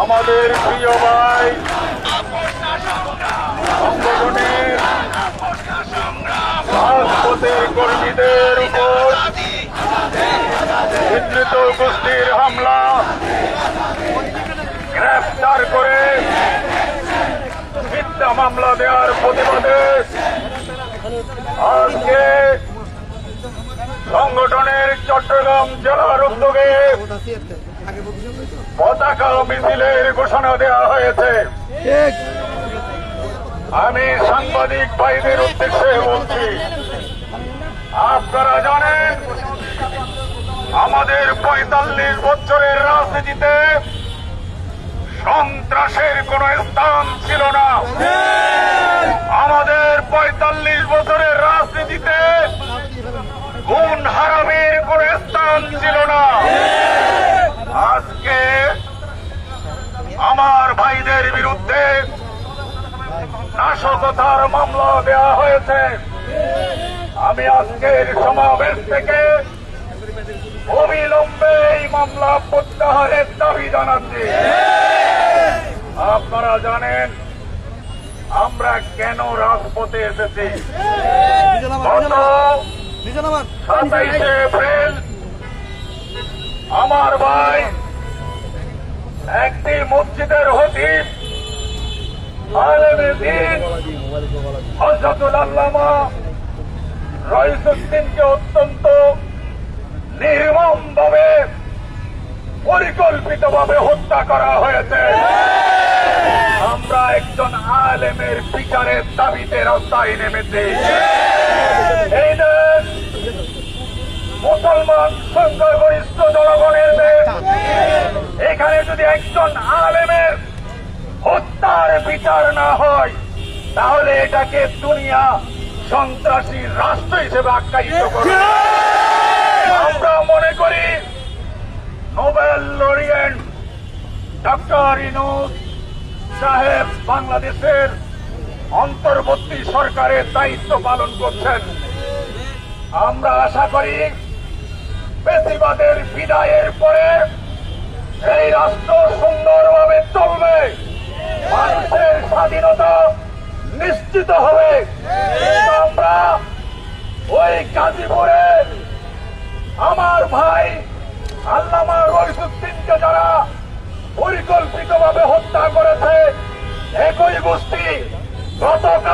আমাদের প্রিয় ভাই সংগঠনের রাজপথের কর্মীদের উপর বিদ্রুত গোষ্ঠীর হামলা গ্রেফতার করে মিথ্যা মামলা দেওয়ার প্রতিবাদে আজকে সংগঠনের চট্টগ্রাম জেলার উদ্যোগে পতাকা মিছিলের ঘোষণা দেওয়া হয়েছে। আমি সাংবাদিক ভাইদের উদ্দেশ্যে বলছি, আপনারা জানেন আমাদের ৪৫ বছরের রাজনীতিতে সন্ত্রাসের কোন স্থান ছিল না। আমাদের ৪৫ বছরের রাজনীতিতে খুন হারামির কোন স্থান ছিল না। আজকে আমার ভাইদের বিরুদ্ধে নাশকতার মামলা দেওয়া হয়েছে। আমি আজকের সমাবেশ থেকে অবিলম্বে এই মামলা প্রত্যাহারের দাবি জানাচ্ছি। আপনারা জানেন আমরা কেন রাজপথে এসেছি। গত ২৭শে এপ্রিল আমার ভাই একটি মসজিদের খতিব আলেমে দ্বীন হযরতুল আল্লামা রইসউদ্দিনকে অত্যন্ত নির্মমভাবে পরিকল্পিতভাবে হত্যা করা হয়েছে। আমরা একজন আলেমের বিচারের দাবিতে রাস্তায় নেমেছি। এই দেশ মুসলমান সংখ্যাগরিষ্ঠ জনগণের দেশ। এখানে যদি একজন আলেমের হত্যার বিচার না হয় তাহলে এটাকে দুনিয়া সন্ত্রাসী রাষ্ট্র হিসেবে আখ্যায়িত করে। আমরা মনে করি নোবেল লরিয়েট ডক্টর ইউনূস সাহেব বাংলাদেশের অন্তর্বর্তী সরকারের দায়িত্ব পালন করছেন। আমরা আশা করি ফ্যাসিবাদের বিদায়ের পরে এই রাষ্ট্র সুন্দরভাবে চলবে, মানুষের স্বাধীনতা নিশ্চিত হবে। আমরা ওই গাজীপুরে আমার ভাই আল্লামা রইসুদ্দিনকে যারা পরিকল্পিতভাবে হত্যা করেছে, একই গোষ্ঠী গতকাল